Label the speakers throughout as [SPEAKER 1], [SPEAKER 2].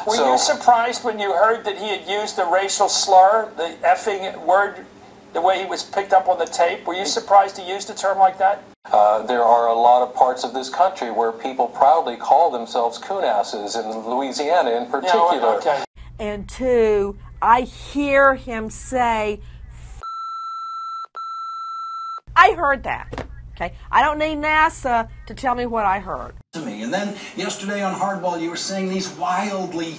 [SPEAKER 1] Were you surprised when you heard that he had used the racial slur, the effing word, the way he was picked up on the tape? Were you surprised he used a term like that?
[SPEAKER 2] There are a lot of parts of this country where people proudly call themselves coonasses, in Louisiana in particular.
[SPEAKER 1] Yeah, okay.
[SPEAKER 3] And two, I hear him say, I heard that. Okay, I don't need NASA to tell me what I heard.
[SPEAKER 4] And then yesterday on Hardball, you were saying these wildly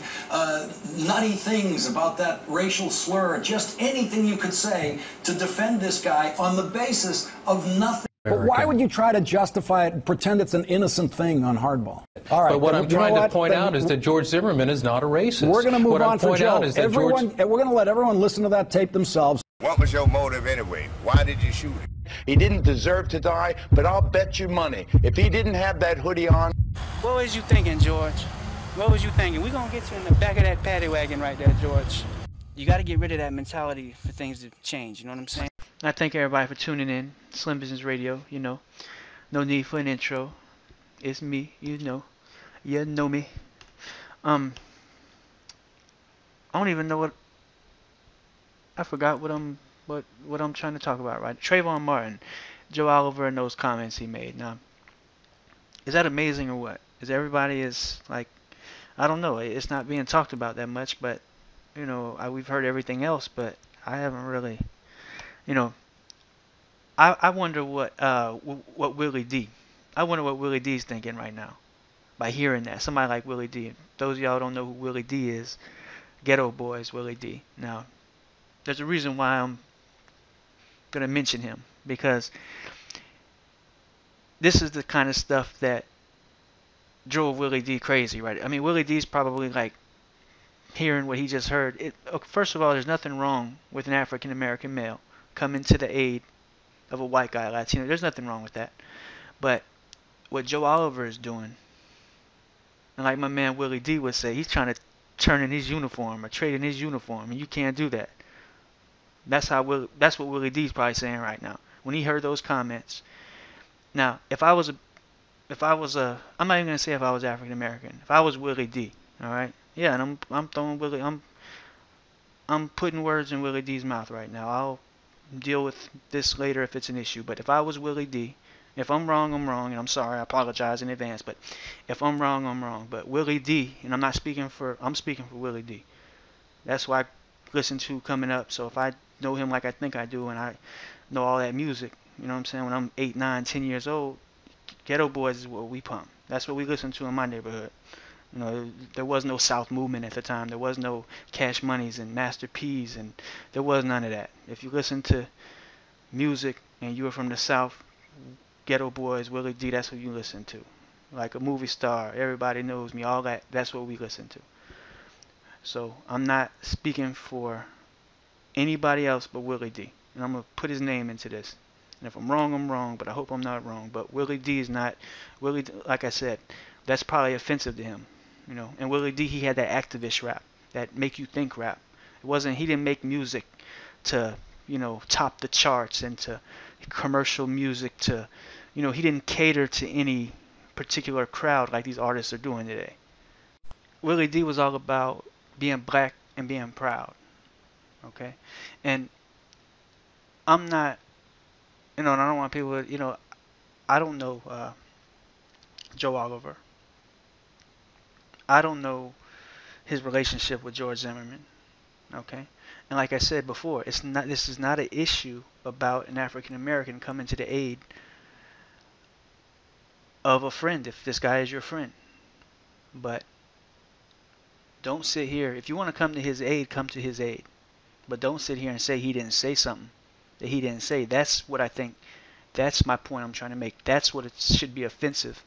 [SPEAKER 4] nutty things about that racial slur, just anything you could say to defend this guy on the basis of nothing.
[SPEAKER 5] But why would you try to justify it and pretend it's an innocent thing on Hardball? All right,
[SPEAKER 6] but what I'm trying to point out is that George Zimmerman is not a racist.
[SPEAKER 5] We're going to move on for Joe.
[SPEAKER 6] We're
[SPEAKER 5] going to let everyone listen to that tape themselves.
[SPEAKER 7] What was your motive anyway? Why did you shoot him?
[SPEAKER 8] He didn't deserve to die, but I'll bet you money, if he didn't have that hoodie on.
[SPEAKER 9] What was you thinking, George? What was you thinking? We're going to get you in the back of that paddy wagon right there, George. You got to get rid of that mentality for things to change, you know what I'm saying?
[SPEAKER 10] I thank everybody for tuning in. Slim-Vizons Radio, you know. No need for an intro. It's me, you know. You know me. I don't even know I forgot what I'm trying to talk about, right? Trayvon Martin, Joe Oliver, and those comments he made. Now, is that amazing or what? Is everybody is like, I don't know. It's not being talked about that much, but you know, we've heard everything else, but I haven't really, you know. I wonder what Willie D. I wonder what Willie D is thinking right now by hearing that. Somebody like Willie D. Those of y'all who don't know who Willie D is, Geto-Boys, Willie D. Now, there's a reason why I'm going to mention him, because this is the kind of stuff that drove Willie D crazy, right? I mean, Willie D's probably like hearing what he just heard. First of all, there's nothing wrong with an African-American male coming to the aid of a white guy, Latino. There's nothing wrong with that. But what Joe Oliver is doing, and like my man Willie D would say, he's trying to turn in his uniform or trade in his uniform, and you can't do that. That's what Willie D's probably saying right now when he heard those comments. Now, I'm not even gonna say if I was African American. If I was Willie D, all right, yeah, and I'm putting words in Willie D's mouth right now. I'll deal with this later if it's an issue. But if I was Willie D, if I'm wrong, I'm wrong, and I'm sorry. I apologize in advance. But if I'm wrong, I'm wrong. But Willie D, and I'm speaking for Willie D. That's why I listen to coming up. So if I know him like I think I do, and I know all that music, you know what I'm saying? When I'm 8, 9, 10 years old, Geto-Boys is what we pump. That's what we listen to in my neighborhood. You know, there was no South movement at the time. There was no Cash Moneys and Master P's, and there was none of that. If you listen to music and you were from the South, Geto-Boys, Willie D, that's what you listen to. Like a movie star, everybody knows me, all that, that's what we listen to. So I'm not speaking for anybody else but Willie D. And I'm going to put his name into this. And if I'm wrong, but I hope I'm not wrong. But Willie D is not, like I said, that's probably offensive to him. You know, and Willie D, he had that activist rap, that make you think rap. He didn't make music to, you know, top the charts and to commercial music to, you know, he didn't cater to any particular crowd like these artists are doing today. Willie D was all about being black and being proud. Okay? And I'm not, you know, and I don't want people to, you know, I don't know Joe Oliver. I don't know his relationship with George Zimmerman. Okay? And like I said before, this is not an issue about an African American coming to the aid of a friend, if this guy is your friend. But don't sit here. If you want to come to his aid, come to his aid. But don't sit here and say he didn't say something that he didn't say. That's what I think. That's my point I'm trying to make. That's what it should be offensive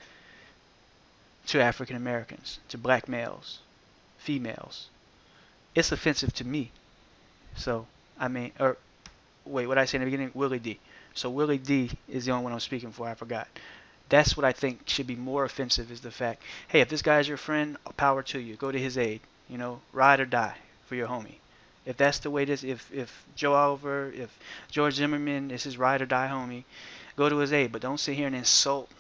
[SPEAKER 10] to African Americans, to black males, females. It's offensive to me. So, I mean, wait, what did I say in the beginning? Willie D. So Willie D is the only one I'm speaking for. I forgot. That's what I think should be more offensive, is the fact, hey, if this guy's your friend, power to you. Go to his aid. You know, ride or die for your homie. If that's the way this, if Joe Oliver, if George Zimmerman is his ride or die homie, go to his aid. But don't sit here and insult.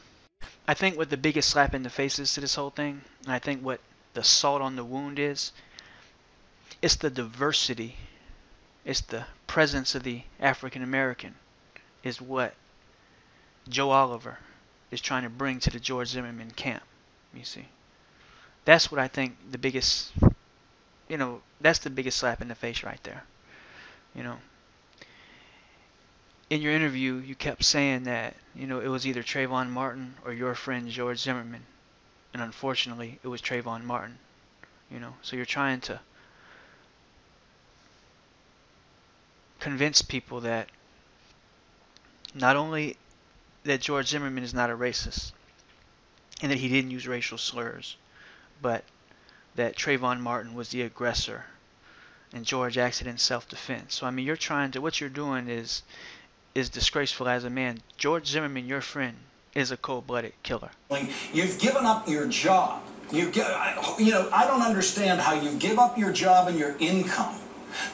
[SPEAKER 10] I think what the biggest slap in the face is to this whole thing, and I think what the salt on the wound is. It's the diversity. It's the presence of the African American is what Joe Oliver is trying to bring to the George Zimmerman camp. You see, that's what I think the biggest, that's the biggest slap in the face right there. In your interview, you kept saying that, it was either Trayvon Martin or your friend George Zimmerman. And unfortunately, it was Trayvon Martin. So you're trying to convince people that not only that George Zimmerman is not a racist and that he didn't use racial slurs, but that Trayvon Martin was the aggressor and George acted in self-defense. So I mean, what you're doing is disgraceful as a man. George Zimmerman, your friend, is a cold-blooded killer.
[SPEAKER 4] You've given up your job. I don't understand how you give up your job and your income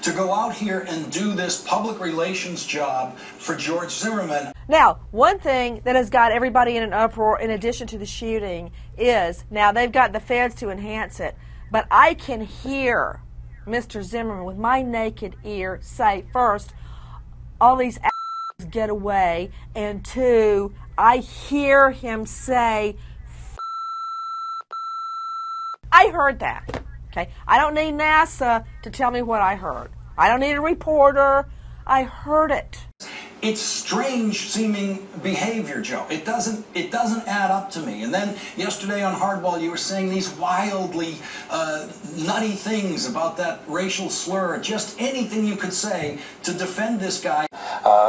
[SPEAKER 4] to go out here and do this public relations job for George Zimmerman.
[SPEAKER 3] Now, one thing that has got everybody in an uproar, in addition to the shooting, is now they've got the feds to enhance it, but I can hear Mr. Zimmerman with my naked ear say, first, all these assholes get away, and two, I hear him say, I heard that. Okay, I don't need NASA to tell me what I heard. I don't need a reporter. I heard it.
[SPEAKER 4] It's strange seeming behavior, Joe. It doesn't add up to me. And then yesterday on Hardball, you were saying these wildly nutty things about that racial slur. Just anything you could say to defend this guy.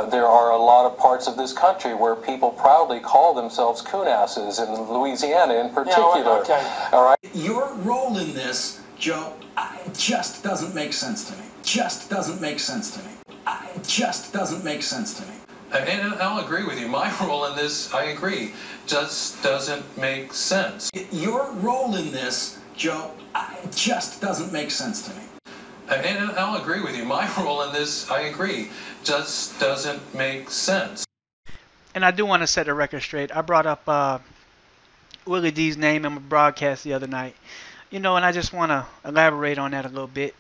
[SPEAKER 2] There are a lot of parts of this country where people proudly call themselves coonasses, in Louisiana in particular.
[SPEAKER 1] Yeah, okay.
[SPEAKER 2] All right.
[SPEAKER 4] Your role in this, Joe, just doesn't make sense to me. Just doesn't make sense to me. Just doesn't make sense to me.
[SPEAKER 6] And I'll agree with you. My role in this, I agree, just doesn't make sense.
[SPEAKER 4] Your role in this, Joe, just doesn't make sense to me.
[SPEAKER 6] And I'll agree with you. My role in this, I agree, just doesn't make sense.
[SPEAKER 10] And I do want to set the record straight. I brought up Willie D's name in my broadcast the other night. And I just want to elaborate on that a little bit.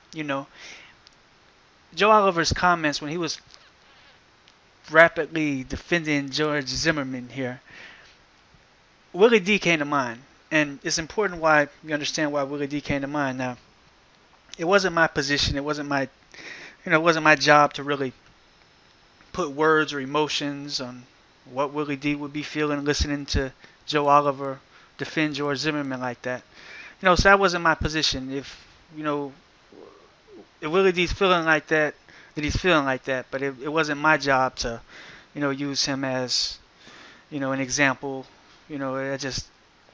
[SPEAKER 10] Joe Oliver's comments when he was rapidly defending George Zimmerman here, Willie D came to mind. And it's important why you understand why Willie D came to mind. Now, it wasn't my position. It wasn't my, it wasn't my job to really put words or emotions on what Willie D would be feeling listening to Joe Oliver defend George Zimmerman like that. So that wasn't my position. If Willie D's feeling like that, then he's feeling like that. But it wasn't my job to, use him as, an example. It just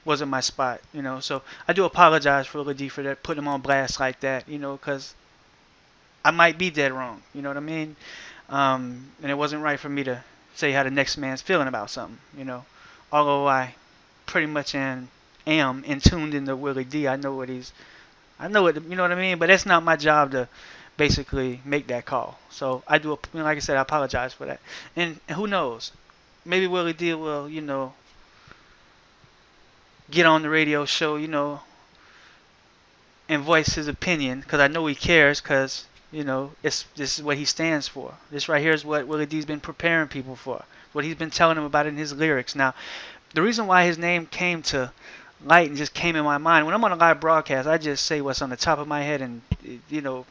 [SPEAKER 10] wasn't my spot. So I do apologize for Willie D for that, putting him on blast like that. Because I might be dead wrong. You know what I mean? And it wasn't right for me to say how the next man's feeling about something. Although I pretty much am in tuned into Willie D. I know it, you know what I mean? But that's not my job to basically make that call. So I do, like I said, I apologize for that. And who knows? Maybe Willie D will, get on the radio show, and voice his opinion, because I know he cares, because, this is what he stands for. This right here is what Willie D's been preparing people for, what he's been telling them about in his lyrics. Now, the reason why his name came to light and just came in my mind, when I'm on a live broadcast, I just say what's on the top of my head, and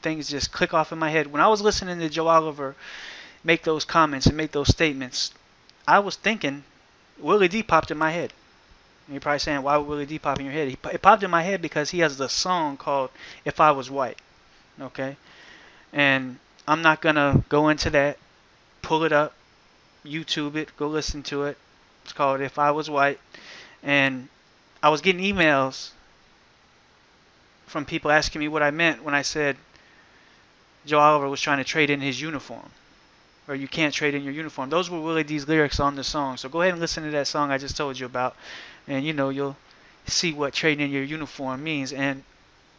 [SPEAKER 10] things just click off in my head. When I was listening to Joe Oliver make those comments and make those statements, I was thinking Willie D popped in my head. And you're probably saying, why would Willie D pop in your head? It popped in my head because he has a song called If I Was White. Okay? And I'm not going to go into that. Pull it up. YouTube it. Go listen to it. It's called If I Was White. And I was getting emails from people asking me what I meant when I said Joe Oliver was trying to trade in his uniform, or you can't trade in your uniform. Those were Willie D's lyrics on the song. So go ahead and listen to that song I just told you about, and you'll see what trading in your uniform means. And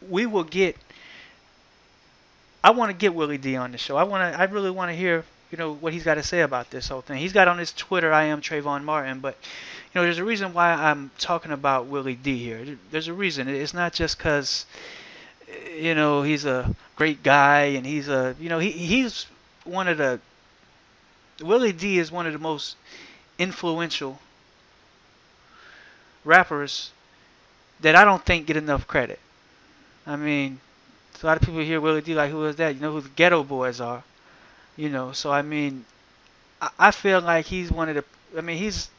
[SPEAKER 10] we will get, I want to get Willie D on the show. I really want to hear you know, what he's got to say about this whole thing. He's got on his Twitter, I am Trayvon Martin, but, you know, there's a reason why I'm talking about Willie D here. There's a reason. It's not just because, you know, he's a great guy and he's a, you know, he's one of the, Willie D is one of the most influential rappers that I don't think get enough credit. I mean, a lot of people hear Willie D like, who is that? You know who the Geto-Boys are. You know, so I mean, I feel like he's one of the, I mean, his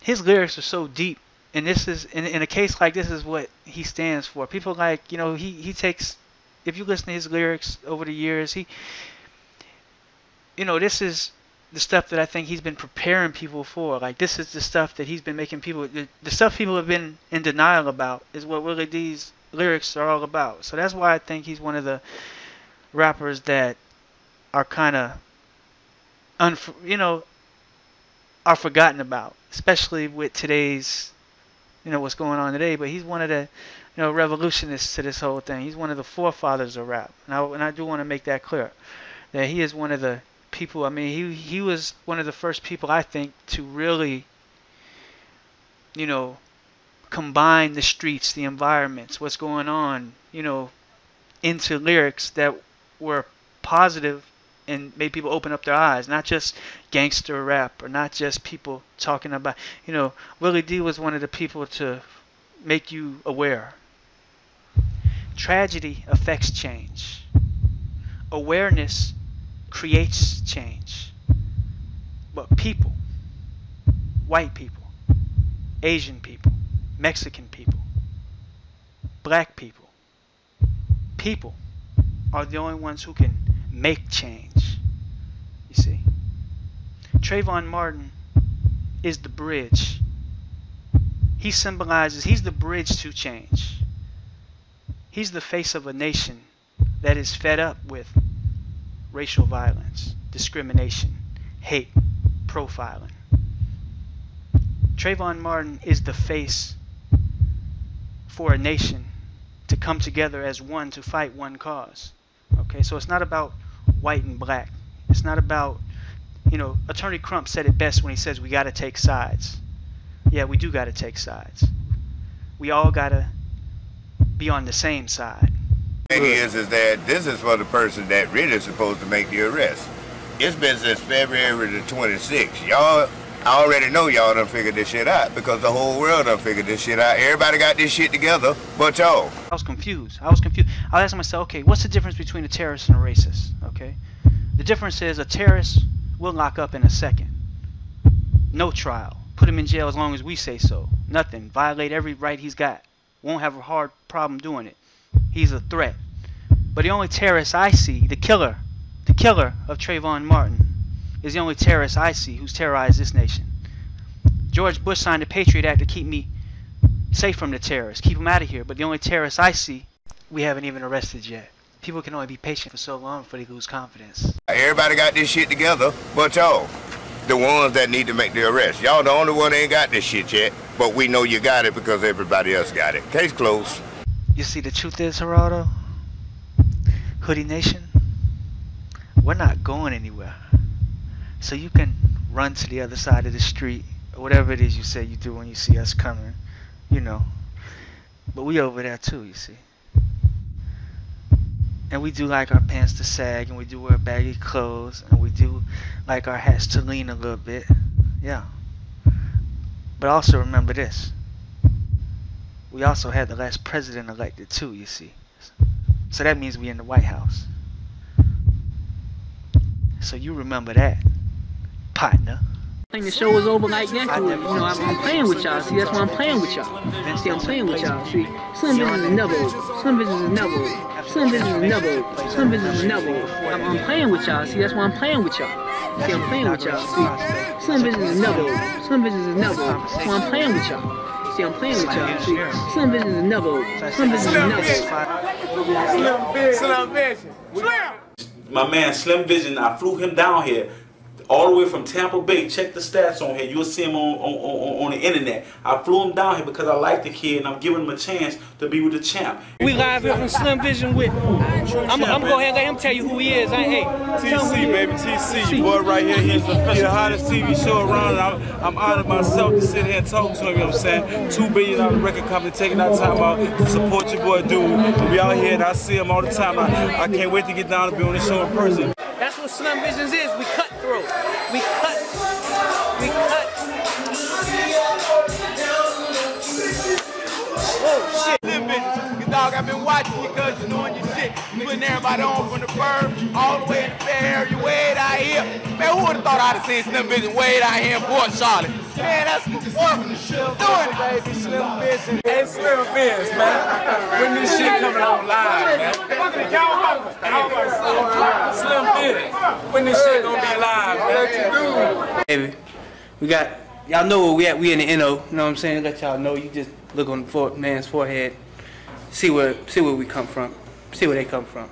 [SPEAKER 10] lyrics are so deep, and this is, in a case like this, is what he stands for. People like, you know, he takes, if you listen to his lyrics over the years, you know, this is the stuff that I think he's been preparing people for. Like, this is the stuff that he's been making people, the stuff people have been in denial about is what Willie D's lyrics are all about. So that's why I think he's one of the rappers that are kind of, you know, are forgotten about, especially with today's, you know, what's going on today. But he's one of the, you know, revolutionists to this whole thing. He's one of the forefathers of rap, and I do want to make that clear, that he is one of the people. I mean, he was one of the first people, I think, to really, you know, combine the streets, the environments, what's going on, you know, into lyrics that were positive and made people open up their eyes. Not just gangster rap, or not just people talking about, you know, Willie D was one of the people to make you aware. Tragedy affects change. Awareness creates change. But people, white people, Asian people, Mexican people, black people, people are the only ones who can make change. You see, Trayvon Martin is the bridge. He symbolizes, he's the bridge to change. He's the face of a nation that is fed up with racial violence, discrimination, hate, profiling. Trayvon Martin is the face for a nation to come together as one to fight one cause. Okay, so it's not about white and black. It's not about, you know, Attorney Crump said it best when he says we got to take sides. Yeah, we do got to take sides. We all got to be on the same side.
[SPEAKER 7] The thing is that this is for the person that really is supposed to make the arrest. It's been since February the 26th. Y'all, I already know y'all done figured this shit out, because the whole world done figured this shit out. Everybody got this shit together, but y'all. I
[SPEAKER 10] was confused. I was asking myself, okay, what's the difference between a terrorist and a racist? Okay, the difference is a terrorist will lock up in a second. No trial. Put him in jail as long as we say so. Nothing. Violate every right he's got. Won't have a hard problem doing it. He's a threat. But the only terrorist I see, the killer of Trayvon Martin, is the only terrorist I see who's terrorized this nation. George Bush signed the Patriot Act to keep me safe from the terrorists, keep them out of here. But the only terrorists I see, we haven't even arrested yet. People can only be patient for so long before they lose confidence.
[SPEAKER 7] Everybody got this shit together, but y'all, the ones that need to make the arrest. Y'all the only one that ain't got this shit yet, but we know you got it because everybody else got it. Case closed.
[SPEAKER 10] You see, the truth is, Geraldo, Hoodie Nation, we're not going anywhere. So you can run to the other side of the street, or whatever it is you say you do when you see us coming, you know. But we over there too, you see. And we do like our pants to sag, and we do wear baggy clothes, and we do like our hats to lean a little bit. Yeah. But also remember this. We also had the last president elected too, you see. So that means we in the White House. So you remember that, partner.
[SPEAKER 11] I think the show was over like that. You know, I'm playing with y'all. See, that's why I'm playing with y'all. See, I'm playing with y'all. See, Slim-Vizons is never. Slim-Vizons is never. Slim-Vizons is never. Slim-Vizons is never. I'm playing with y'all. See, that's why I'm playing with y'all. See, I'm playing with y'all. See, Slim-Vizons is never. Slim-Vizons is never. That's why I'm playing with y'all. See, I'm playing with y'all. See, Slim-Vizons is never. Slim-Vizons is never.
[SPEAKER 12] Slim-Vizons. My man Slim-Vizons, I flew him down here all the way from Tampa Bay. Check the stats on here. You'll see him on the internet. I flew him down here because I like the kid and I'm giving him a chance to be with the champ.
[SPEAKER 9] We live here from Slim-Vizons with. I'm gonna go ahead and let him tell you who he is. Hey,
[SPEAKER 12] TC, baby, TC, your boy right here. He's the hottest TV show around. I'm honored myself to sit here and talk to him. You know what I'm saying? $2 billion record company taking our time out to support your boy, dude. And we out here and I see him all the time. I can't wait to get down and be on the show in person.
[SPEAKER 9] That's what Slim-Vizons is. We cutthroat. We cut. We cut.
[SPEAKER 13] Oh shit, Slim-Vizons. Dog, I've been watching you because you're doing your shit. You're putting everybody on from the bird all the way in the Bay Area, way down here. Man, who would have thought I'd have seen Slim-Vizons way down here in Port Charlotte? Man, that's my boy. Doing it, baby, Slim-Vizons.
[SPEAKER 12] Hey, Slim-Vizons, man. When this shit coming on live, man. Slim-Vizons. When this shit gonna be live, man.
[SPEAKER 9] Baby, we got, y'all know where we at. We in the NO. You know what I'm saying? Let y'all know. You just look on the man's forehead. See where we come from. See where they come from.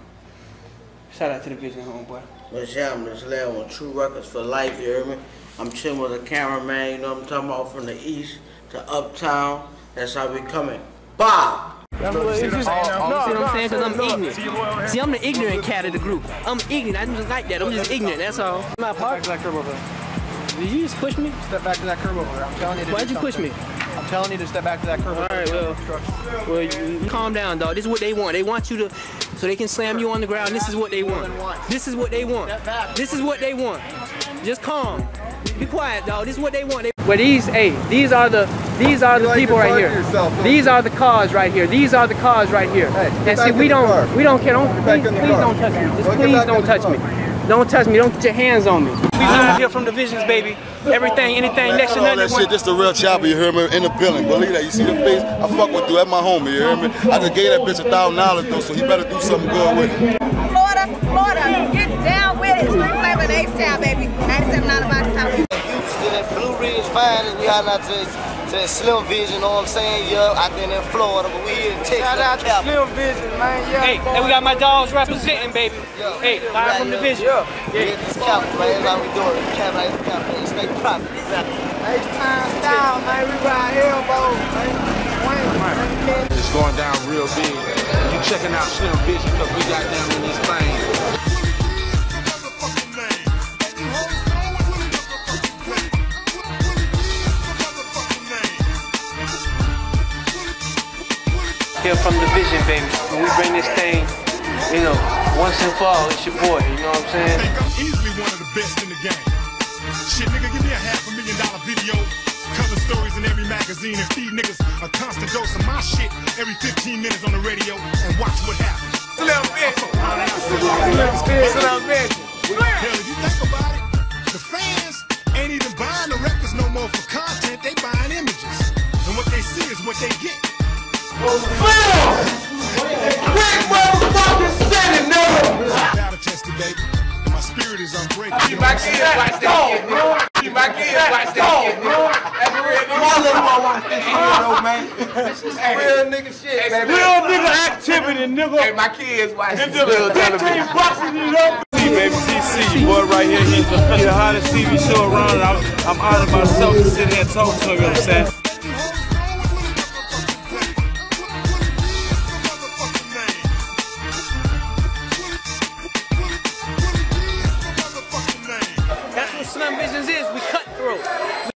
[SPEAKER 9] Shout out to the Vision homeboy.
[SPEAKER 14] What's happening? This lad on True Records for life, you hear me? I'm chilling with a cameraman, you know what I'm talking about, from the east to uptown. That's how we coming. Bob!
[SPEAKER 9] See what I'm saying? Because I'm ignorant. See, I'm the ignorant cat of the group. I'm ignorant. I'm just like that. I'm just ignorant. That's all. My part. Did you just push me?
[SPEAKER 15] Step back to that curb over there. I'm telling you to
[SPEAKER 9] Why'd you push me?
[SPEAKER 15] I'm telling you to step back to that curb over there.
[SPEAKER 9] All right, well, you calm down, dog. This is what they want. They want you to, so they can slam you on the ground. This is what they want. This is what they want. This is what they want. Just calm. Be quiet, dog. This is what they want. But these are the people right here. These are the cars right here. These are the cars right here. And see, we don't care. Please don't touch me. Just please don't touch me. Don't touch me. Don't get your hands on me. We live here from the Visions, baby. Everything, anything, next to nothing.
[SPEAKER 16] That shit, just a real chopper, you hear me? In the building. Believe that. You see the face? I fuck with you. That's my homie, you hear me? I just gave that bitch $1,000 though, so he better do something good with it.
[SPEAKER 17] Florida, get down with it. Street flavor in H-Town, baby. 97 about the time.
[SPEAKER 18] Still in Blue Ridge finest. We out to Slim-Vizons, you know what I'm saying? Yeah, I've been in Florida, but we here in Texas. Shout out to Slim-Vizons, man. Yeah,
[SPEAKER 9] hey, and we got my dogs representing, baby. Yeah. Hey, live from the Vision.
[SPEAKER 18] Yeah, this cap, man. That's how we doing it. Cap like this cap, man. Stay proper.
[SPEAKER 13] H-Town style, man. We ride elbows, man.
[SPEAKER 19] It's going down real big. You checking out Slim-Vizons because we got down in this thing.
[SPEAKER 9] Here from the Vision, baby. When we bring this thing, you know, once and for all, it's your boy, you know what I'm saying?
[SPEAKER 20] I think I'm easily one of the best in the game. Shit, nigga, give me a $500,000 video, cover stories in every magazine, and feed niggas a constant dose of my shit every 15 minutes on the radio, and watch what happens.
[SPEAKER 13] Slim-Vizons.
[SPEAKER 20] Hell, if you think about it, the fans ain't even buying the records no more for content, they buying images. And what they see is what they get. Battle tested, baby. And my spirit is unbreakable.
[SPEAKER 13] Keep my kids watch that shit, bro. Keep my kids watch that shit, bro. That's real nigga shit, baby.
[SPEAKER 12] Real nigga activity, nigga.
[SPEAKER 13] Hey, my kids watch this.
[SPEAKER 12] Baby, TC, your boy right here. He's the hottest TV show around. I'm honored myself to sit here and talk to him, you know what I'm saying?